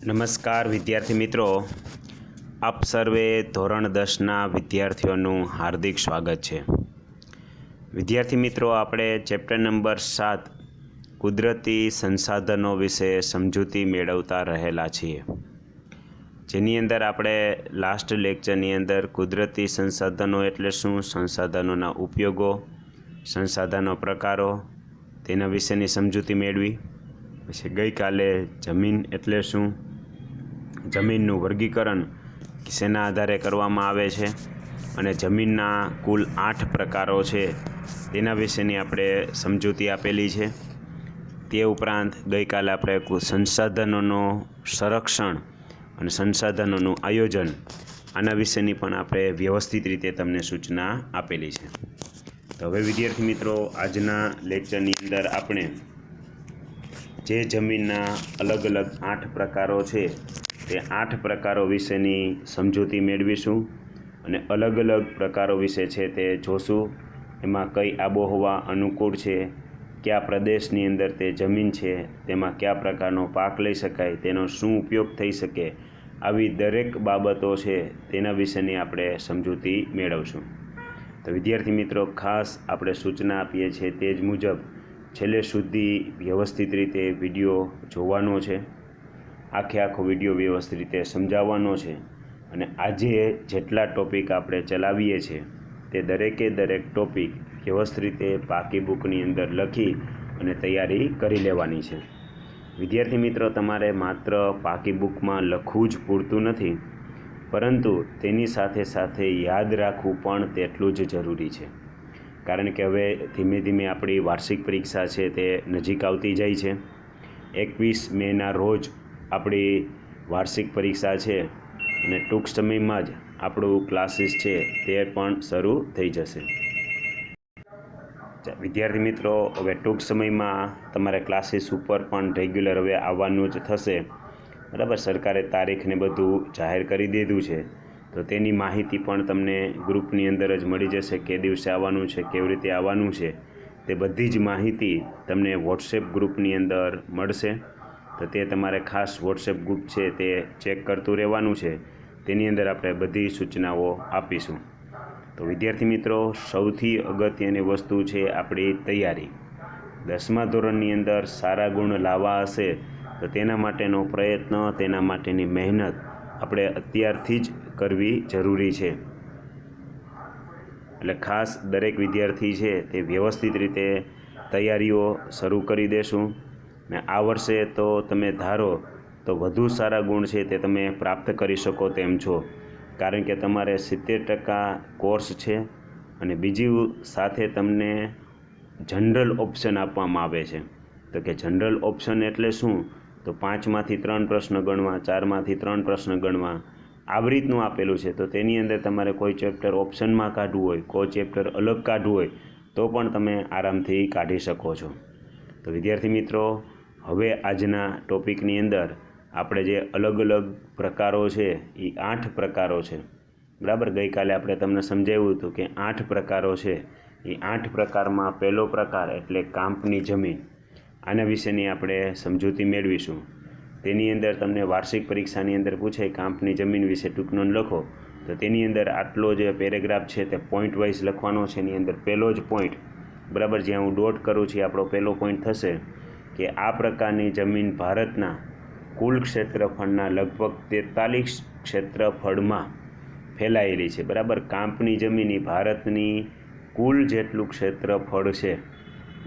નમસ્કાર વિદ્યાર્થી મિત્રો, આપ સર્વે ધોરણ 10ના વિદ્યાર્થીઓનું હાર્દિક સ્વાગત છે। વિદ્યાર્થી મિત્રો, આપણે ચેપ્ટર નંબર 7 કુદરતી સંસાધનો વિશે સમજૂતી મેળવતા રહેલા છીએ, જેની અંદર આપણે લાસ્ટ લેક્ચરની અંદર કુદરતી સંસાધનો એટલે શું, સંસાધનોના ઉપયોગો, સંસાધનો પ્રકારો, તેના વિશેની સમજૂતી મેળવી। પછી ગઈકાલે જમીન એટલે શું, જમીનનું વર્ગીકરણ શેના આધારે કરવામાં આવે છે અને જમીનના કુલ 8 પ્રકારો છે તેના વિશેની આપણે સમજૂતી આપેલી છે। તે ઉપરાંત ગઈકાલે આપણે સંસાધનોનો સંરક્ષણ અને સંસાધનોનું આયોજન આના વિશેની પણ આપણે વ્યવસ્થિત રીતે તમને સૂચના આપેલી છે। તો હવે વિદ્યાર્થી મિત્રો, આજના લેક્ચરની અંદર આપણે જે જમીનના અલગ અલગ 8 પ્રકારો છે તે 8 પ્રકારો વિશેની સમજૂતી મેળવીશું અને અલગ અલગ પ્રકારો વિશે છે તે જોશું। એમાં કઈ આબોહવા અનુકૂળ છે, કયા પ્રદેશની અંદર તે જમીન છે, તેમાં કયા પ્રકારનો પાક લઈ શકાય, તેનો શું ઉપયોગ થઈ શકે, આવી દરેક બાબતો છે તેના વિશેની આપણે સમજૂતી મેળવશું। તો વિદ્યાર્થી મિત્રો, ખાસ આપણે સૂચના આપીએ છીએ તે જ મુજબ છેલ્લે સુધી વ્યવસ્થિત રીતે વિડીયો જોવાનો છે, આખો વિડીયો વ્યવસ્થિત રીતે સમજાવવાનો છે અને આજે જેટલા ટૉપિક આપણે ચલાવીએ છીએ તે દરેકે દરેક ટૉપિક વ્યવસ્થિત રીતે પાકી બુકની અંદર લખી અને તૈયારી કરી લેવાની છે। વિદ્યાર્થી મિત્રો, તમારે માત્ર પાકી બુકમાં લખવું જ પૂરતું નથી, પરંતુ તેની સાથે સાથે યાદ રાખવું પણ તેટલું જ જરૂરી છે, કારણ કે હવે ધીમે ધીમે આપણી વાર્ષિક પરીક્ષા છે તે નજીક આવતી જાય છે। 21 મેના રોજ આપણી વાર્ષિક પરીક્ષા છે અને ટૂંક સમયમાં જ આપણું ક્લાસીસ છે તે પણ શરૂ થઈ જશે। વિદ્યાર્થી મિત્રો, હવે ટૂંક સમયમાં તમારે ક્લાસીસ ઉપર પણ રેગ્યુલર હવે આવવાનું જ થશે, બરાબર। સરકારે તારીખને બધું જાહેર કરી દીધું છે, તો તેની માહિતી પણ તમને ગ્રુપની અંદર જ મળી જશે, કે દિવસે આવવાનું છે, કેવી રીતે આવવાનું છે, તે બધી જ માહિતી તમને વોટ્સએપ ગ્રુપની અંદર મળશે। તો તે તમારે ખાસ વોટ્સએપ ગ્રુપ છે તે ચેક કરતું રહેવાનું છે, તેની અંદર આપણે બધી સૂચનાઓ આપીશું। તો વિદ્યાર્થી મિત્રો, સૌથી અગત્યની વસ્તુ છે આપણી તૈયારી। 10મા ધોરણની અંદર સારા ગુણ લાવવા હશે તો તેના માટેનો પ્રયત્ન, તેના માટેની મહેનત આપણે અત્યારથી જ કરવી જરૂરી છે। એટલે ખાસ દરેક વિદ્યાર્થી છે તે વ્યવસ્થિત રીતે તૈયારીઓ શરૂ કરી દેશું ને આ વર્ષે તો તમે ધારો તો વધુ સારા ગુણ છે તે તમે પ્રાપ્ત કરી શકો તેમ છો, કારણ કે તમારે 70% કોર્સ છે અને બીજી સાથે તમને જનરલ ઓપ્શન આપવામાં આવે છે। તો કે જનરલ ઓપ્શન એટલે શું, તો 5માંથી 3 પ્રશ્ન ગણવા, 4માંથી 3 પ્રશ્ન ગણવા, આવી રીતનું આપેલું છે। તો તેની અંદર તમારે કોઈ ચેપ્ટર ઓપ્શનમાં કાઢવું હોય, કોઈ ચેપ્ટર અલગ કાઢવું હોય તો પણ તમે આરામથી કાઢી શકો છો। તો વિદ્યાર્થી મિત્રો, હવે આજના ટૉપિકની અંદર આપણે જે અલગ અલગ પ્રકારો છે એ 8 પ્રકારો છે, બરાબર। ગઈકાલે આપણે તમને સમજાવ્યું હતું કે 8 પ્રકારો છે, એ 8 પ્રકારમાં પહેલો પ્રકાર એટલે કાંપની જમીન, આના વિશેની આપણે સમજૂતી મેળવીશું। તેની અંદર તમને વાર્ષિક પરીક્ષાની અંદર પૂછે કાંપની જમીન વિશે ટૂંક નોંધ લખો, તો તેની અંદર આટલો જે પેરેગ્રાફ છે તે પોઈન્ટ વાઇઝ લખવાનો છે। એની અંદર પહેલો જ પોઈન્ટ, બરાબર, જ્યાં હું ડોટ કરું છું આપણો પહેલો પોઈન્ટ થશે કે આ પ્રકારની જમીન ભારતના કુલ ક્ષેત્રફળના લગભગ 43 ક્ષેત્રફળમાં ફેલાયેલી છે, બરાબર। કાંપની જમીન એ ભારતની કુલ જેટલું ક્ષેત્રફળ છે,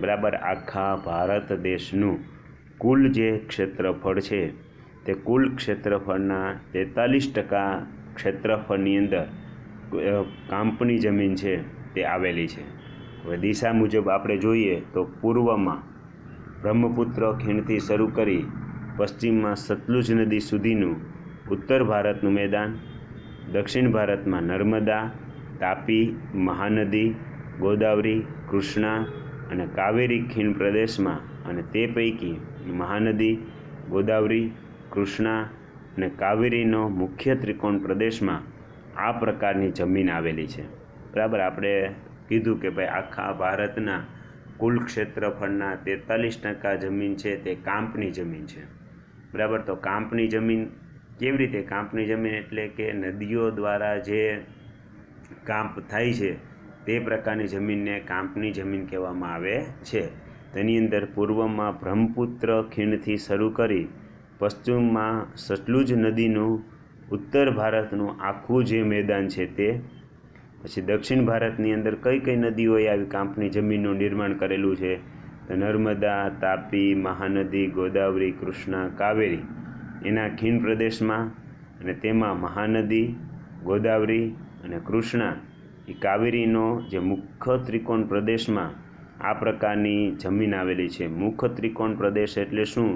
બરાબર, આખા ભારત દેશનું કુલ જે ક્ષેત્રફળ છે તે કુલ ક્ષેત્રફળના 43% ક્ષેત્રફળની અંદર કાંપની જમીન છે તે આવેલી છે। હવે દિશા મુજબ આપણે જોઈએ તો પૂર્વમાં બ્રહ્મપુત્ર ખીણથી શરૂ કરી પશ્ચિમમાં સતલુજ નદી સુધીનું ઉત્તર ભારતનું મેદાન, દક્ષિણ ભારતમાં નર્મદા, તાપી, મહાનદી, ગોદાવરી, કૃષ્ણા અને કાવેરી ખીણ પ્રદેશમાં, અને તે પૈકી મહાનદી, ગોદાવરી, કૃષ્ણા અને કાવેરીનો મુખ્ય ત્રિકોણ પ્રદેશમાં આ પ્રકારની જમીન આવેલી છે, બરાબર। આપણે કીધું કે ભાઈ આખા ભારતના કુલ ક્ષેત્રફળના 43% જમીન છે તે કાંપની જમીન છે, બરાબર. તો કાંપની જમીન કેવી રીતે? કાંપની જમીન એટલે કે નદીઓ દ્વારા જે કાંપ થાય છે તે પ્રકારની જમીનને કાંપની જમીન કહેવામાં આવે છે. તેની અંદર પૂર્વમાં બ્રહ્મપુત્ર ખીણથી શરૂ કરી પશ્ચિમમાં સતલુજ નદીનું ઉત્તર ભારતનું આખું જે મેદાન છે તે, પછી દક્ષિણ ભારતની અંદર કઈ કઈ નદીઓએ આવી કાંપની જમીનનું નિર્માણ કરેલું છે? તો નર્મદા, તાપી, મહાનદી, ગોદાવરી, કૃષ્ણા, કાવેરી એના ખીણ પ્રદેશમાં, અને તેમાં મહાનદી, ગોદાવરી અને કૃષ્ણા એ કાવેરીનો જે મુખ્ય ત્રિકોણ પ્રદેશમાં આ પ્રકારની જમીન આવેલી છે. મુખ્ય ત્રિકોણ પ્રદેશ એટલે શું?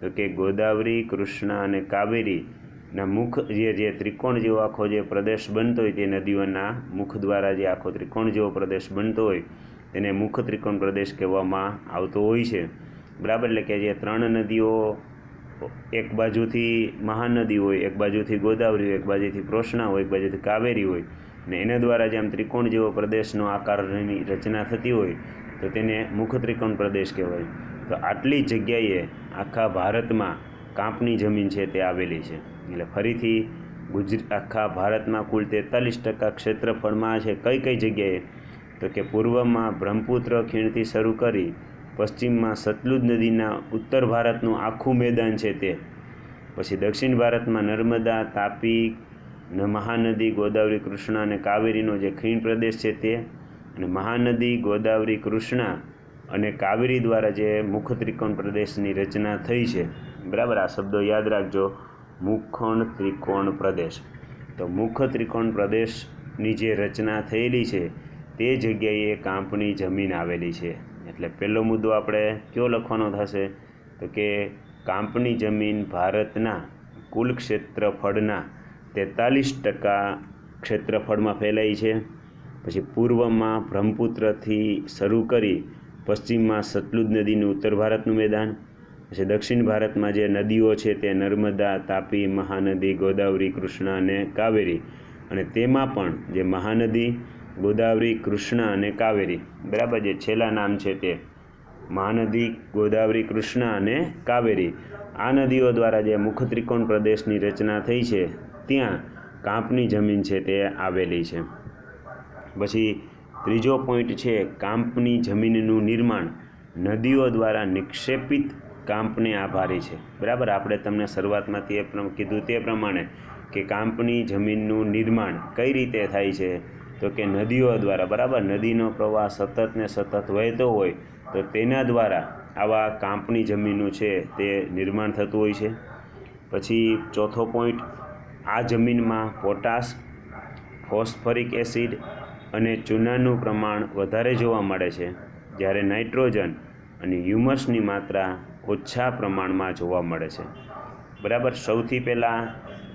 તો કે ગોદાવરી, કૃષ્ણા અને કાવેરીના મુખ જે ત્રિકોણ જેવો આખો જે પ્રદેશ બનતો હોય, તે નદીઓના મુખ દ્વારા જે આખો ત્રિકોણ જેવો પ્રદેશ બનતો હોય તેને મુખ્ય ત્રિકોણ પ્રદેશ કહેવામાં આવતો હોય છે. બરાબર. એટલે કે જે ત્રણ નદીઓ, એક બાજુથી મહાનદી હોય, એક બાજુથી ગોદાવરી હોય, એક બાજુથી કૃષ્ણા હોય, એક બાજુથી કાવેરી હોય, ને એના દ્વારા જે આમ ત્રિકોણ જેવો પ્રદેશનો આકારની રચના થતી હોય તો તેને મુખ્ય ત્રિકોણ પ્રદેશ કહેવાય. તો આટલી જગ્યાએ આખા ભારતમાં કાંપની જમીન છે તે આવેલી છે. એટલે ફરીથી આખા ભારતમાં કુલ 43% ક્ષેત્રફળમાં છે કઈ કઈ જગ્યાએ? તો કે પૂર્વમાં બ્રહ્મપુત્ર ખીણથી શરૂ કરી પશ્ચિમમાં સતલુજ નદીના ઉત્તર ભારતનું આખું મેદાન છે તે, પછી દક્ષિણ ભારતમાં નર્મદા, તાપી, મહાનદી, ગોદાવરી, કૃષ્ણા અને કાવેરીનો જે ખીણ પ્રદેશ છે તે, અને મહાનદી, ગોદાવરી, કૃષ્ણા અને કાવેરી દ્વારા જે મુખ્ય ત્રિકોણ પ્રદેશની રચના થઈ છે. બરાબર. આ શબ્દો યાદ રાખજો, મુખ્ય ત્રિકોણ પ્રદેશ. તો મુખ્ય ત્રિકોણ પ્રદેશની જે રચના થયેલી છે તે જગ્યાએ કાંપની જમીન આવેલી છે. એટલે પહેલો મુદ્દો આપણે કયો લખવાનો થશે? તો કે કાંપની જમીન ભારતના કુલ ક્ષેત્રફળના 43% ક્ષેત્રફળમાં ફેલાઈ છે. પછી પૂર્વમાં બ્રહ્મપુત્રથી શરૂ કરી પશ્ચિમમાં સતલુજ નદીનું ઉત્તર ભારતનું મેદાન, પછી દક્ષિણ ભારતમાં જે નદીઓ છે તે નર્મદા, તાપી, મહાનદી, ગોદાવરી, કૃષ્ણા અને કાવેરી, અને તેમાં પણ જે મહાનદી, ગોદાવરી, કૃષ્ણા અને કાવેરી, બરાબર, જે છેલ્લા નામ છે તે મહાનદી, ગોદાવરી, કૃષ્ણા અને કાવેરી, આ નદીઓ દ્વારા જે મુખ્ય ત્રિકોણ પ્રદેશની રચના થઈ છે ત્યાં કાંપની જમીન છે તે આવેલી છે. પછી ત્રીજો પોઈન્ટ છે કાંપની જમીનનું નિર્માણ નદીઓ દ્વારા નિક્ષેપિત કાંપને આભારી છે. બરાબર. આપણે તમને શરૂઆતમાંથી કીધું તે પ્રમાણે કે કાંપની જમીનનું નિર્માણ કઈ રીતે થાય છે? તો કે નદીઓ દ્વારા. બરાબર. નદીનો પ્રવાહ સતત ને સતત વહેતો હોય તો તેના દ્વારા આવા કાંપની જમીનો છે તે નિર્માણ થતું હોય છે. પછી ચોથો પોઈન્ટ, આ જમીનમાં પોટાશ, ફોસ્ફરિક એસિડ અને ચૂનાનું પ્રમાણ વધારે જોવા મળે છે, જ્યારે નાઇટ્રોજન અને હ્યુમસની માત્રા ઓછા પ્રમાણમાં જોવા મળે છે. બરાબર. સૌથી પહેલાં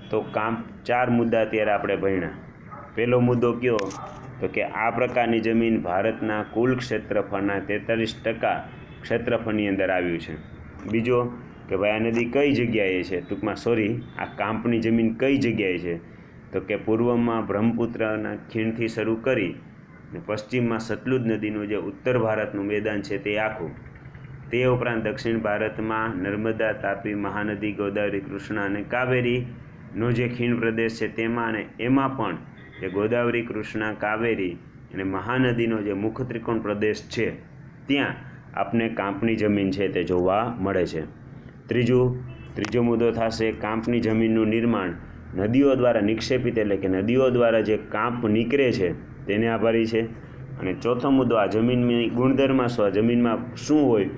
તો કાંપ 4 મુદ્દા અત્યારે આપણે ભણ્યા. પહેલો મુદ્દો કયો? તો કે આ પ્રકારની જમીન ભારતના કુલ ક્ષેત્રફળના 43% ક્ષેત્રફળની અંદર આવ્યું છે. બીજો કે ભાઈ આ નદી કઈ જગ્યાએ છે? ટૂંકમાં આ કાંપની જમીન કઈ જગ્યાએ છે? તો કે પૂર્વમાં બ્રહ્મપુત્રના ખીણથી શરૂ કરી ને પશ્ચિમમાં સતલુજ નદીનું જે ઉત્તર ભારતનું મેદાન છે તે આખું, તે ઉપરાંત દક્ષિણ ભારતમાં નર્મદા, તાપી, મહાનદી, ગોદાવરી, કૃષ્ણા અને કાવેરીનો જે ખીણ પ્રદેશ છે તેમાં, અને એમાં પણ જે ગોદાવરી, કૃષ્ણા, કાવેરી અને મહાનદીનો જે મુખ્ય ત્રિકોણ પ્રદેશ છે ત્યાં આપને કાંપની જમીન છે તે જોવા મળે છે. ત્રીજો મુદ્દો થશે કાંપની જમીનનું નિર્માણ નદીઓ દ્વારા નિક્ષેપિત, એટલે કે નદીઓ દ્વારા જે કાંપ નીકળે છે તેને આભારી છે. અને ચોથો મુદ્દો, આ જમીનની ગુણધર્મ શું? આ જમીનમાં શું હોય?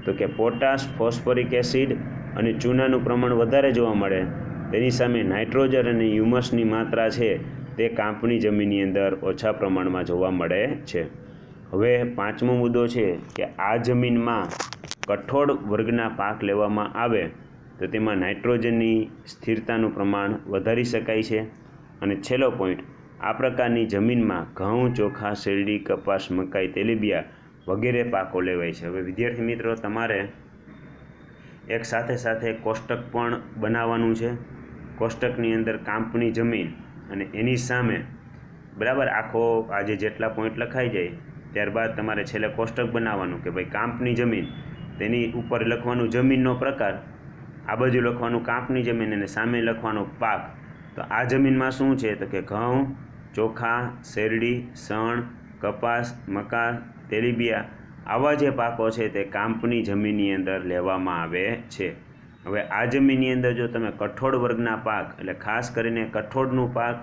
તો કે પોટાશ, ફોસ્ફરિક એસિડ અને ચૂનાનું પ્રમાણ વધારે જોવા મળે, તેની સામે નાઇટ્રોજન અને હ્યુમસની માત્રા છે તે કાંપની જમીનની અંદર ઓછા પ્રમાણમાં જોવા મળે છે. હવે પાંચમો મુદ્દો છે કે આ જમીનમાં કઠોળ વર્ગના પાક લેવામાં આવે તો તેમાં નાઇટ્રોજનની સ્થિરતાનું પ્રમાણ વધારી શકાય છે. અને છેલ્લો પોઈન્ટ, આ પ્રકારની જમીનમાં ઘઉં, ચોખા, શેરડી, કપાસ, મકાઈ, તેલીબિયા વગેરે પાકો લેવાય છે. હવે વિદ્યાર્થી મિત્રો, તમારે એક સાથે કોષ્ટક પણ બનાવવાનું છે. કોષ્ટકની અંદર કાંપની જમીન અને એની સામે, બરાબર, આખો આજે જેટલા પોઈન્ટ લખાઈ જાય ત્યારબાદ તમારે છેલ્લે કોષ્ટક બનાવવાનું કે ભાઈ કાંપની જમીન, તેની ઉપર લખવાનું જમીનનો પ્રકાર, આ બાજુ લખવાનું કાંપની જમીન અને સામે લખવાનો પાક. તો આ જમીનમાં શું છે તો કે ઘઉં, ચોખા, શેરડી, સણ, કપાસ, મકા, તેલીબિયા આવા જે પાકો છે તે કાંપની જમીનની અંદર લેવામાં આવે છે. હવે આ જમીનની અંદર જો તમે કઠોળ વર્ગના પાક એટલે ખાસ કરીને કઠોળનું પાક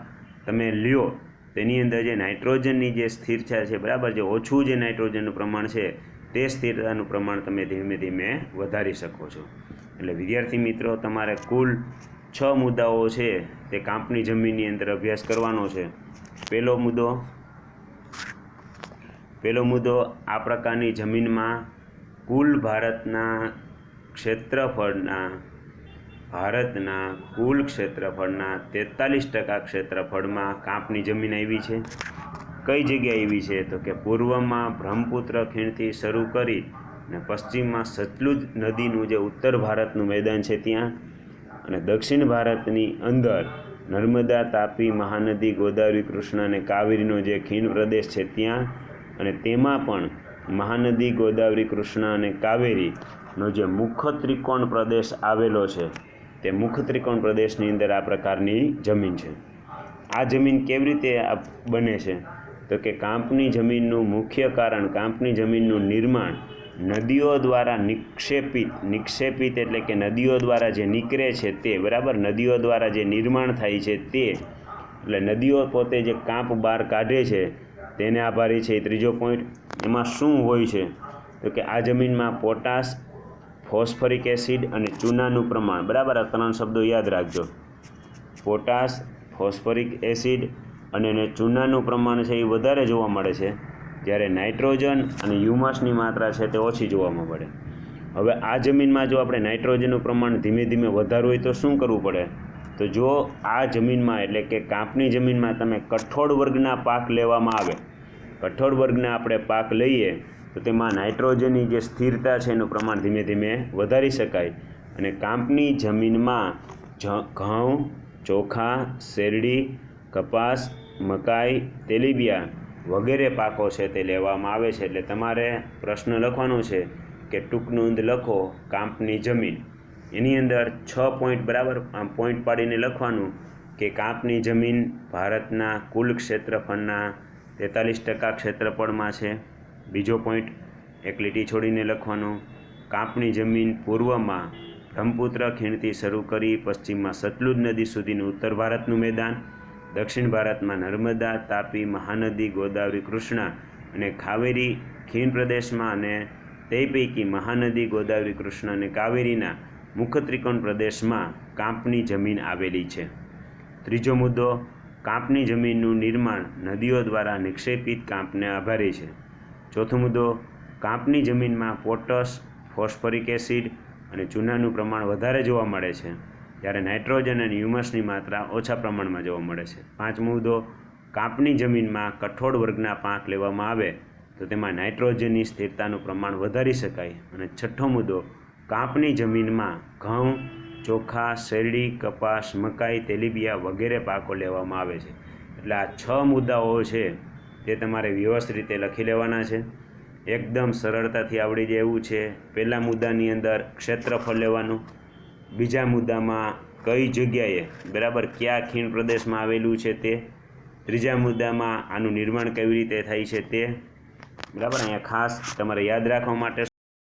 તમે લ્યો તેની અંદર જે નાઇટ્રોજનની જે સ્થિરતા છે બરાબર, જે ઓછું જે નાઇટ્રોજનનું પ્રમાણ છે તે સ્થિરતાનું પ્રમાણ તમે ધીમે ધીમે વધારી શકો છો. એટલે વિદ્યાર્થી મિત્રો તમારે કુલ 6 મુદ્દાઓ છે તે કાંપની જમીનની અંદર અભ્યાસ કરવાનો છે. પહેલો મુદ્દો આ પ્રકારની જમીનમાં કુલ ભારતના કુલ ક્ષેત્રફળના 43% ક્ષેત્રફળમાં કાંપની જમીન આવી છે. કઈ જગ્યાએ આવી છે તો કે પૂર્વમાં બ્રહ્મપુત્ર ખીણથી શરૂ કરી અને પશ્ચિમમાં સતલુજ નદીનું જે ઉત્તર ભારતનું મેદાન છે ત્યાં, અને દક્ષિણ ભારતની અંદર નર્મદા, તાપી, મહાનદી, ગોદાવરી, કૃષ્ણા અને કાવેરીનો જે ખીણ પ્રદેશ છે ત્યાં, અને તેમાં પણ મહાનદી, ગોદાવરી, કૃષ્ણા અને કાવેરીનો જે મુખ્ય ત્રિકોણ પ્રદેશ આવેલો છે તે મુખ્ય ત્રિકોણ પ્રદેશની અંદર આ પ્રકારની જમીન છે. આ જમીન કેવી રીતે બને છે તો કે કાંપની જમીનનું મુખ્ય કારણ, કાંપની જમીનનું નિર્માણ નદીઓ દ્વારા નિક્ષેપિત એટલે કે નદીઓ દ્વારા જે નીકળે છે તે બરાબર, નદીઓ દ્વારા જે નિર્માણ થાય છે તે, એટલે નદીઓ પોતે જે કાંપ બહાર કાઢે છે તેને આભારી છે. ત્રીજો પોઈન્ટ, એમાં શું હોય છે તો કે આ જમીનમાં પોટાશ, ફોસ્ફરિક એસિડ અને ચૂનાનું પ્રમાણ, બરાબર આ 3 શબ્દો યાદ રાખજો. પોટાશ, ફોસ્ફરિક એસિડ અને ચૂનાનું પ્રમાણ છે એ વધારે જોવા મળે છે, જ્યારે નાઇટ્રોજન અને હ્યુમસની માત્રા છે તે ઓછી જોવામાં મળે. હવે આ જમીનમાં જો આપણે નાઇટ્રોજનનું પ્રમાણ ધીમે ધીમે વધારવું હોય તો શું કરવું પડે તો જો આ જમીનમાં એટલે કે કાંપની જમીનમાં તમે કઠોળ વર્ગના પાક લેવામાં આવે, કઠોળ વર્ગના આપણે પાક લઈએ તો તેમાં નાઇટ્રોજનની જે સ્થિરતા છે એનું પ્રમાણ ધીમે ધીમે વધારી શકાય. અને કાંપની જમીનમાં ઘઉં, ચોખા, શેરડી, કપાસ, મકાઈ, તેલીબિયા વગેરે પાકો છે તે લેવામાં આવે છે. એટલે તમારે પ્રશ્ન લખવાનો છે કે ટૂંક નોંધ લખો કાંપની જમીન, એની અંદર 6 પોઈન્ટ બરાબર આમ પોઈન્ટ પાડીને લખવાનું કે કાંપની જમીન ભારતના કુલ ક્ષેત્રફળના 43% ક્ષેત્રફળમાં છે. બીજો પોઈન્ટ એક લીટી છોડીને લખવાનો, કાંપની જમીન પૂર્વમાં બ્રહ્મપુત્ર ખીણથી શરૂ કરી પશ્ચિમમાં સતલુજ નદી સુધીનું ઉત્તર ભારતનું મેદાન, દક્ષિણ ભારતમાં નર્મદા, તાપી, મહાનદી, ગોદાવરી, કૃષ્ણા અને કાવેરી ખીણ પ્રદેશમાં, અને તે પૈકી મહાનદી, ગોદાવરી, કૃષ્ણા અને કાવેરીના મુખ્ય ત્રિકોણ પ્રદેશમાં કાંપની જમીન આવેલી છે. ત્રીજો મુદ્દો, કાંપની જમીનનું નિર્માણ નદીઓ દ્વારા નિક્ષેપિત કાંપને આભારી છે. ચોથો મુદ્દો, કાંપની જમીનમાં પોટાશ, ફોસ્ફરિક એસિડ અને ચૂનાનું પ્રમાણ વધારે જોવા મળે છે, જ્યારે નાઇટ્રોજન અને હ્યુમસની માત્રા ઓછા પ્રમાણમાં જોવા મળે છે. પાંચમો મુદ્દો, કાંપની જમીનમાં કઠોળ વર્ગના પાક લેવામાં આવે તો તેમાં નાઇટ્રોજનની સ્થિરતાનું પ્રમાણ વધારી શકાય. અને છઠ્ઠો મુદ્દો, કાંપની જમીનમાં ઘઉં, ચોખા, શેરડી, કપાસ, મકાઈ, તેલીબિયા વગેરે પાકો લેવામાં આવે છે. એટલે આ 6 મુદ્દાઓ છે તે તમારે વ્યવસ્થિત રીતે લખી લેવાના છે. એકદમ સરળતાથી આવડી જાય એવું છે. પહેલા મુદ્દાની અંદર ક્ષેત્રફળ લેવાનું, બીજા મુદ્દામાં કઈ જગ્યાએ બરાબર કયા ખીણ પ્રદેશમાં આવેલું છે તે, ત્રીજા મુદ્દામાં આનું નિર્માણ કેવી રીતે થાય છે તે, બરાબર. અહીંયા ખાસ તમારે યાદ રાખવા માટે